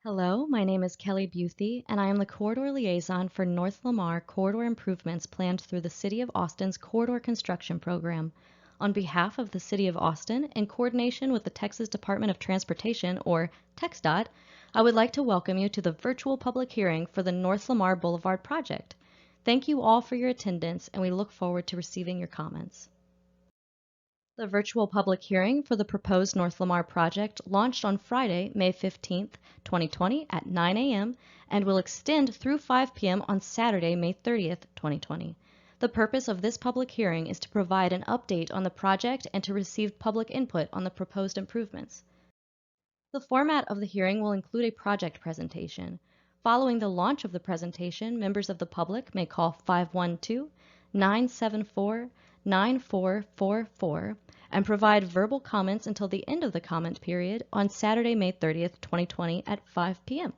Hello, my name is Kelly Buthy, and I am the Corridor Liaison for North Lamar corridor improvements planned through the City of Austin's Corridor Construction Program. On behalf of the City of Austin, in coordination with the Texas Department of Transportation, or TxDOT, I would like to welcome you to the virtual public hearing for the North Lamar Boulevard project. Thank you all for your attendance, and we look forward to receiving your comments. The virtual public hearing for the proposed North Lamar project launched on Friday, May 15, 2020 at 9 a.m. and will extend through 5 p.m. on Saturday, May 30, 2020. The purpose of this public hearing is to provide an update on the project and to receive public input on the proposed improvements. The format of the hearing will include a project presentation. Following the launch of the presentation, members of the public may call 512-974-9444 and provide verbal comments until the end of the comment period on Saturday, May 30th, 2020 at 5 p.m.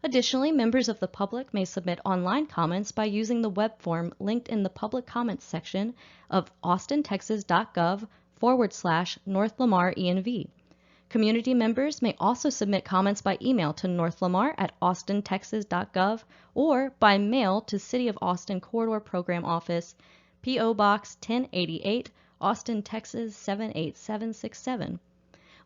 Additionally, members of the public may submit online comments by using the web form linked in the public comments section of austintexas.gov/North Lamar ENV. Community members may also submit comments by email to northlamar@austintexas.gov or by mail to City of Austin Corridor Program Office, P.O. Box 1088, Austin, Texas 78767.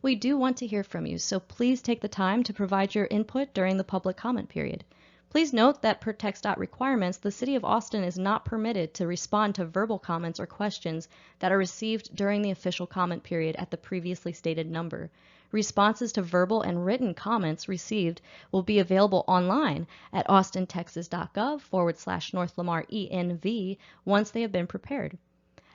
We do want to hear from you, so please take the time to provide your input during the public comment period. Please note that per TxDOT requirements, the City of Austin is not permitted to respond to verbal comments or questions that are received during the official comment period at the previously stated number. Responses to verbal and written comments received will be available online at austintexas.gov/North Lamar ENV once they have been prepared.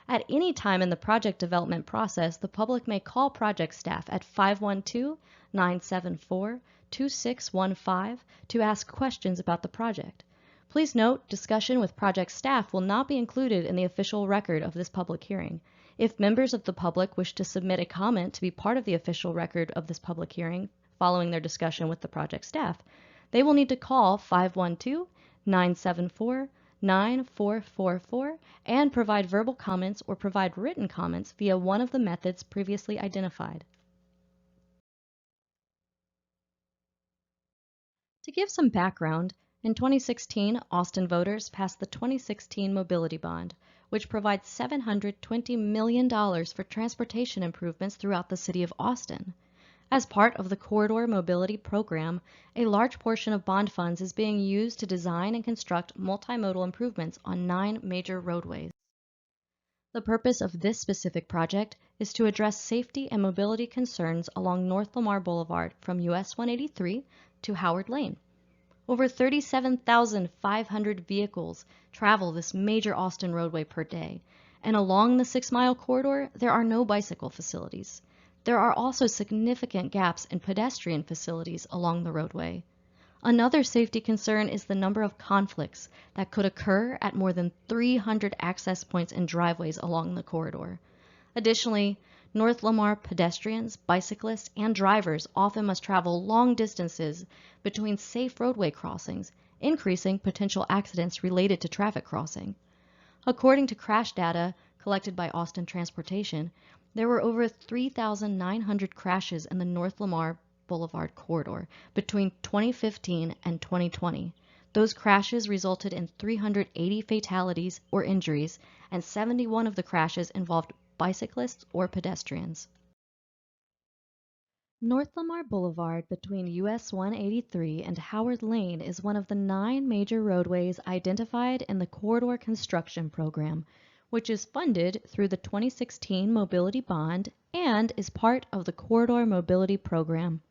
At any time in the project development process, the public may call project staff at 512-974-2615 to ask questions about the project. Please note, discussion with project staff will not be included in the official record of this public hearing. If members of the public wish to submit a comment to be part of the official record of this public hearing following their discussion with the project staff, they will need to call 512-974-9444 and provide verbal comments or provide written comments via one of the methods previously identified. To give some background, in 2016, Austin voters passed the 2016 Mobility Bond, which provides $720 million for transportation improvements throughout the city of Austin. As part of the Corridor Mobility Program, a large portion of bond funds is being used to design and construct multimodal improvements on 9 major roadways. The purpose of this specific project is to address safety and mobility concerns along North Lamar Boulevard from US 183 to Howard Lane. Over 37,500 vehicles travel this major Austin roadway per day, and along the 6-mile corridor, there are no bicycle facilities. There are also significant gaps in pedestrian facilities along the roadway. Another safety concern is the number of conflicts that could occur at more than 300 access points and driveways along the corridor. Additionally, North Lamar pedestrians, bicyclists, and drivers often must travel long distances between safe roadway crossings, increasing potential accidents related to traffic crossing. According to crash data collected by Austin Transportation, there were over 3,900 crashes in the North Lamar Boulevard corridor between 2015 and 2020. Those crashes resulted in 380 fatalities or injuries, and 71 of the crashes involved bicyclists or pedestrians. North Lamar Boulevard between US 183 and Howard Lane is one of the 9 major roadways identified in the Corridor Construction Program, which is funded through the 2016 Mobility Bond and is part of the Corridor Mobility Program.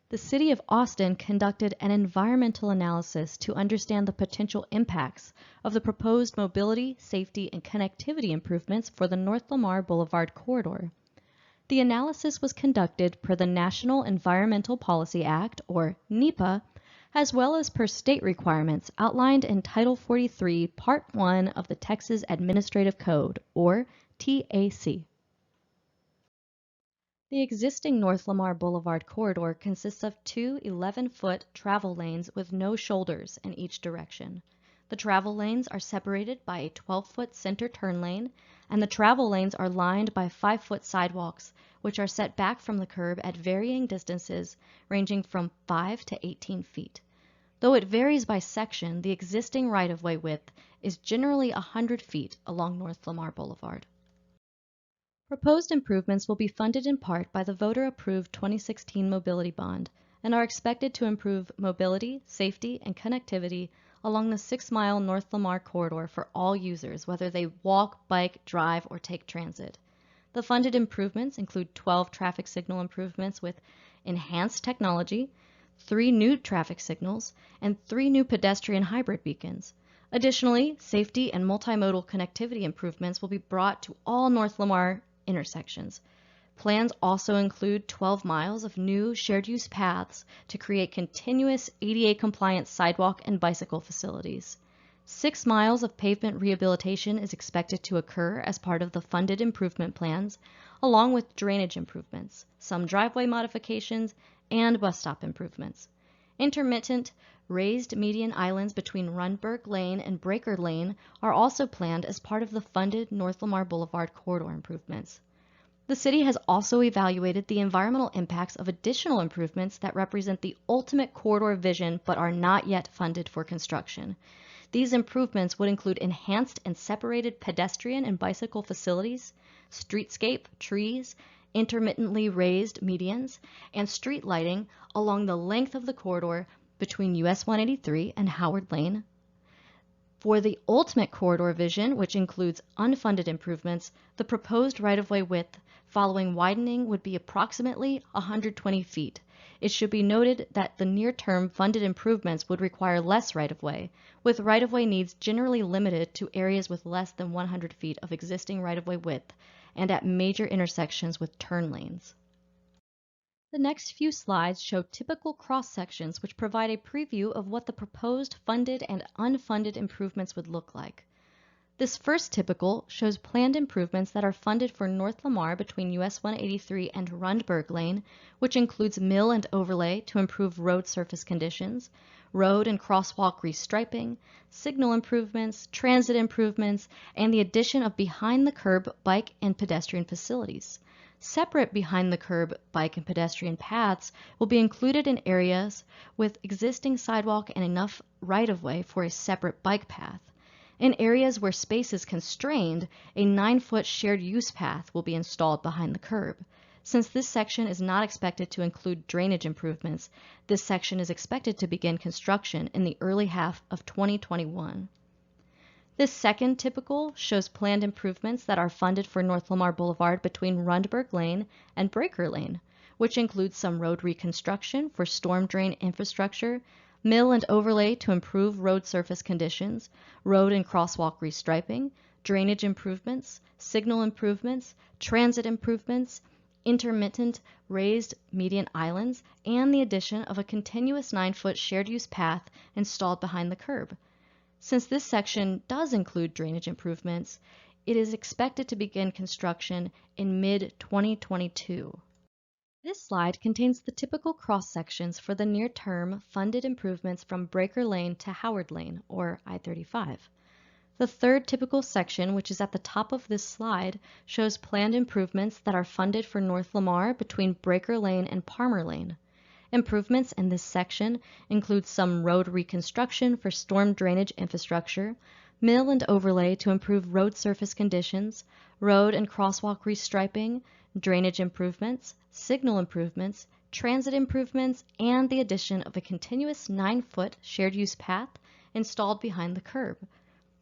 The City of Austin conducted an environmental analysis to understand the potential impacts of the proposed mobility, safety, and connectivity improvements for the North Lamar Boulevard corridor. The analysis was conducted per the National Environmental Policy Act, or NEPA, as well as per state requirements outlined in Title 43, Part 1 of the Texas Administrative Code, or TAC. The existing North Lamar Boulevard corridor consists of 2 11-foot travel lanes with no shoulders in each direction. The travel lanes are separated by a 12-foot center turn lane, and the travel lanes are lined by 5-foot sidewalks, which are set back from the curb at varying distances ranging from 5 to 18 feet. Though it varies by section, the existing right-of-way width is generally 100 feet along North Lamar Boulevard. Proposed improvements will be funded in part by the voter-approved 2016 Mobility Bond and are expected to improve mobility, safety, and connectivity along the 6-mile North Lamar corridor for all users, whether they walk, bike, drive, or take transit. The funded improvements include 12 traffic signal improvements with enhanced technology, 3 new traffic signals, and 3 new pedestrian hybrid beacons. Additionally, safety and multimodal connectivity improvements will be brought to all North Lamar intersections. Plans also include 12 miles of new shared-use paths to create continuous ADA-compliant sidewalk and bicycle facilities. 6 miles of pavement rehabilitation is expected to occur as part of the funded improvement plans, along with drainage improvements, some driveway modifications, and bus stop improvements. Intermittent raised median islands between Rundberg Lane and Breaker Lane are also planned as part of the funded North Lamar Boulevard corridor improvements. The city has also evaluated the environmental impacts of additional improvements that represent the ultimate corridor vision but are not yet funded for construction. These improvements would include enhanced and separated pedestrian and bicycle facilities, streetscape, trees, intermittently raised medians, and street lighting along the length of the corridor between US 183 and Howard Lane. For the ultimate corridor vision, which includes unfunded improvements, the proposed right-of-way width following widening would be approximately 120 feet. It should be noted that the near-term funded improvements would require less right-of-way, with right-of-way needs generally limited to areas with less than 100 feet of existing right-of-way width and at major intersections with turn lanes. The next few slides show typical cross-sections which provide a preview of what the proposed funded and unfunded improvements would look like. This first typical shows planned improvements that are funded for North Lamar between US 183 and Rundberg Lane, which includes mill and overlay to improve road surface conditions, road and crosswalk restriping, signal improvements, transit improvements, and the addition of behind-the-curb bike and pedestrian facilities. Separate behind-the-curb bike and pedestrian paths will be included in areas with existing sidewalk and enough right-of-way for a separate bike path. In areas where space is constrained, a 9-foot shared use path will be installed behind the curb. Since this section is not expected to include drainage improvements, this section is expected to begin construction in the early half of 2021. This second typical shows planned improvements that are funded for North Lamar Boulevard between Rundberg Lane and Breaker Lane, which includes some road reconstruction for storm drain infrastructure, mill and overlay to improve road surface conditions, road and crosswalk restriping, drainage improvements, signal improvements, transit improvements, intermittent raised median islands, and the addition of a continuous 9-foot shared-use path installed behind the curb. Since this section does include drainage improvements, it is expected to begin construction in mid-2022. This slide contains the typical cross-sections for the near-term funded improvements from Breaker Lane to Howard Lane, or I-35. The third typical section, which is at the top of this slide, shows planned improvements that are funded for North Lamar between Breaker Lane and Palmer Lane. Improvements in this section include some road reconstruction for storm drainage infrastructure, mill and overlay to improve road surface conditions, road and crosswalk restriping, drainage improvements, signal improvements, transit improvements, and the addition of a continuous 9-foot shared-use path installed behind the curb.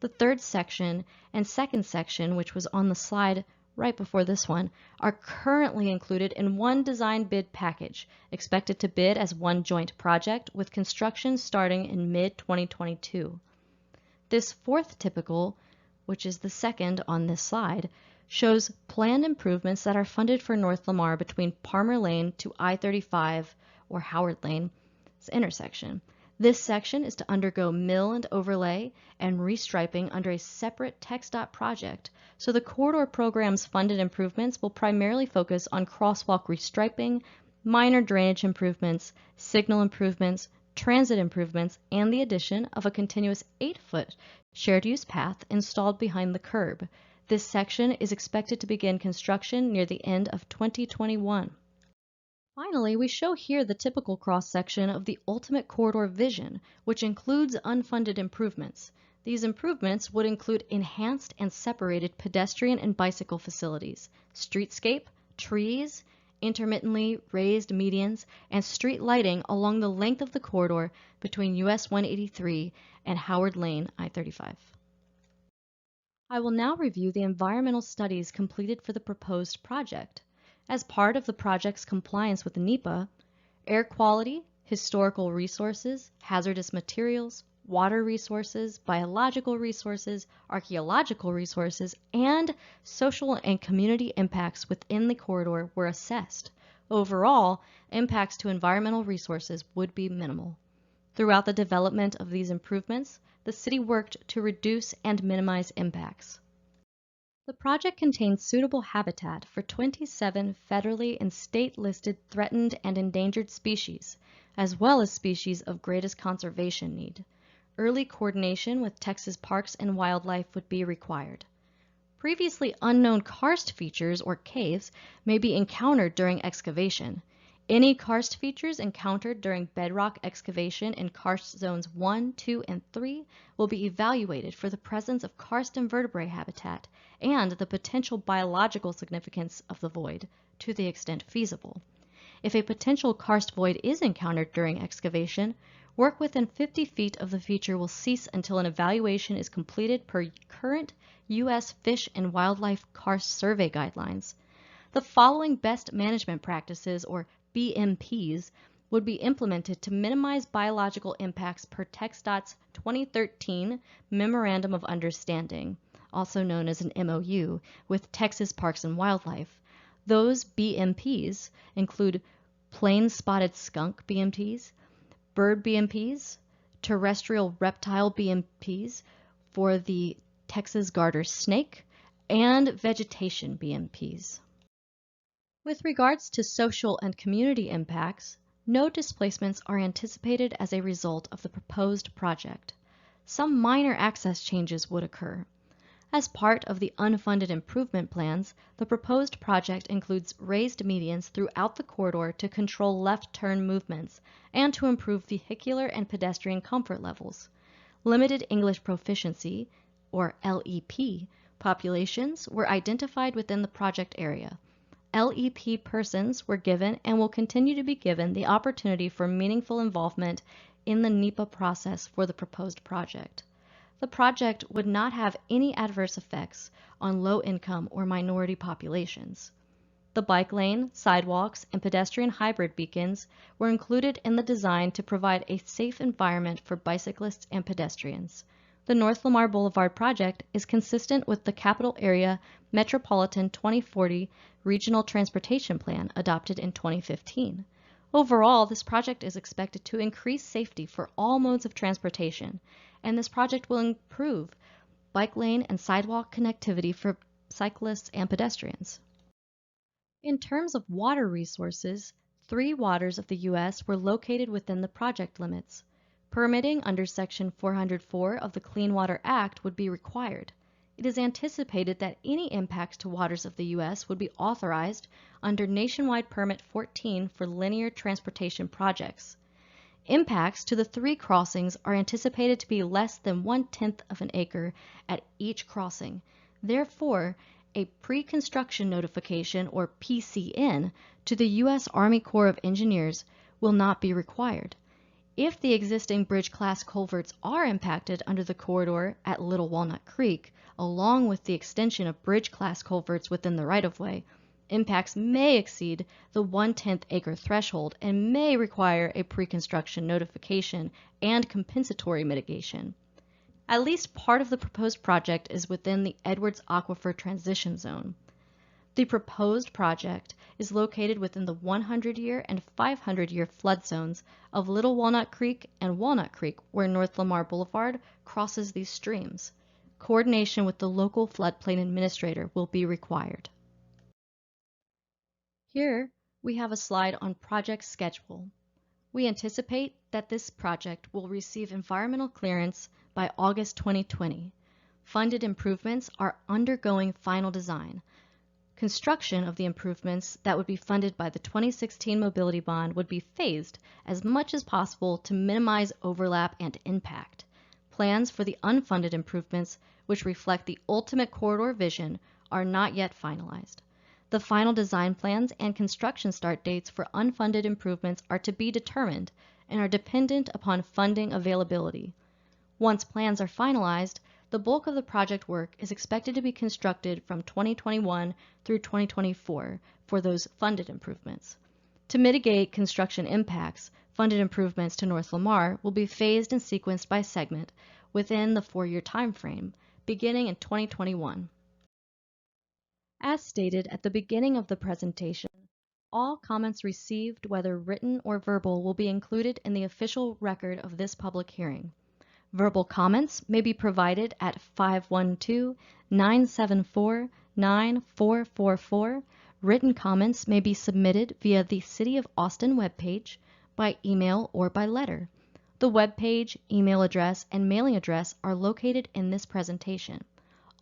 The third section and second section, which was on the slide right before this one, are currently included in one design bid package, expected to bid as one joint project with construction starting in mid-2022. This fourth typical, which is the second on this slide, shows planned improvements that are funded for North Lamar between Palmer Lane to I-35 or Howard Lane's intersection. This section is to undergo mill and overlay and restriping under a separate TxDOT project, so the corridor program's funded improvements will primarily focus on crosswalk restriping, minor drainage improvements, signal improvements, transit improvements, and the addition of a continuous 8-foot shared-use path installed behind the curb. This section is expected to begin construction near the end of 2021. Finally, we show here the typical cross-section of the ultimate corridor vision, which includes unfunded improvements. These improvements would include enhanced and separated pedestrian and bicycle facilities, streetscape, trees, intermittently raised medians, and street lighting along the length of the corridor between US 183 and Howard Lane, I-35. I will now review the environmental studies completed for the proposed project. As part of the project's compliance with NEPA, air quality, historical resources, hazardous materials, water resources, biological resources, archaeological resources, and social and community impacts within the corridor were assessed. Overall, impacts to environmental resources would be minimal. Throughout the development of these improvements, the city worked to reduce and minimize impacts. The project contains suitable habitat for 27 federally and state-listed threatened and endangered species, as well as species of greatest conservation need. Early coordination with Texas Parks and Wildlife would be required. Previously unknown karst features or caves may be encountered during excavation. Any karst features encountered during bedrock excavation in karst zones 1, 2, and 3 will be evaluated for the presence of karst invertebrate habitat and the potential biological significance of the void, to the extent feasible. If a potential karst void is encountered during excavation, work within 50 feet of the feature will cease until an evaluation is completed per current U.S. Fish and Wildlife Karst Survey guidelines. The following best management practices, or BMPs, would be implemented to minimize biological impacts per TxDOT's 2013 Memorandum of Understanding, also known as an MOU, with Texas Parks and Wildlife. Those BMPs include plain spotted skunk BMPs, bird BMPs, terrestrial reptile BMPs for the Texas garter snake, and vegetation BMPs. With regards to social and community impacts, no displacements are anticipated as a result of the proposed project. Some minor access changes would occur. As part of the unfunded improvement plans, the proposed project includes raised medians throughout the corridor to control left turn movements and to improve vehicular and pedestrian comfort levels. Limited English proficiency, or LEP, populations were identified within the project area. LEP persons were given and will continue to be given the opportunity for meaningful involvement in the NEPA process for the proposed project. The project would not have any adverse effects on low-income or minority populations. The bike lane, sidewalks, and pedestrian hybrid beacons were included in the design to provide a safe environment for bicyclists and pedestrians. The North Lamar Boulevard project is consistent with the Capital Area Metropolitan 2040 Regional Transportation Plan adopted in 2015. Overall, this project is expected to increase safety for all modes of transportation, and this project will improve bike lane and sidewalk connectivity for cyclists and pedestrians. In terms of water resources, 3 waters of the U.S. were located within the project limits. Permitting under Section 404 of the Clean Water Act would be required. It is anticipated that any impacts to waters of the U.S. would be authorized under Nationwide Permit 14 for linear transportation projects. Impacts to the 3 crossings are anticipated to be less than 1/10 of an acre at each crossing. Therefore, a pre-construction notification, or PCN, to the U.S. Army Corps of Engineers will not be required. If the existing bridge-class culverts are impacted under the corridor at Little Walnut Creek, along with the extension of bridge-class culverts within the right-of-way, impacts may exceed the 1/10 acre threshold and may require a pre-construction notification and compensatory mitigation. At least part of the proposed project is within the Edwards Aquifer Transition Zone. The proposed project is located within the 100-year and 500-year flood zones of Little Walnut Creek and Walnut Creek, where North Lamar Boulevard crosses these streams. Coordination with the local floodplain administrator will be required. Here we have a slide on project schedule. We anticipate that this project will receive environmental clearance by August 2020. Funded improvements are undergoing final design. Construction of the improvements that would be funded by the 2016 Mobility Bond would be phased as much as possible to minimize overlap and impact. Plans for the unfunded improvements, which reflect the ultimate corridor vision, are not yet finalized. The final design plans and construction start dates for unfunded improvements are to be determined and are dependent upon funding availability. Once plans are finalized, the bulk of the project work is expected to be constructed from 2021 through 2024 for those funded improvements. To mitigate construction impacts, funded improvements to North Lamar will be phased and sequenced by segment within the 4-year time frame, beginning in 2021. As stated at the beginning of the presentation, all comments received, whether written or verbal, will be included in the official record of this public hearing. Verbal comments may be provided at 512-974-9444. Written comments may be submitted via the City of Austin webpage, by email, or by letter. The webpage, email address, and mailing address are located in this presentation.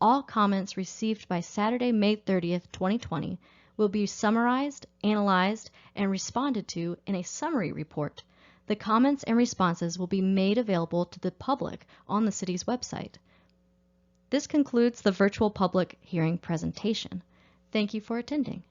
All comments received by Saturday, May 30th, 2020 will be summarized, analyzed, and responded to in a summary report. The comments and responses will be made available to the public on the city's website. This concludes the virtual public hearing presentation. Thank you for attending.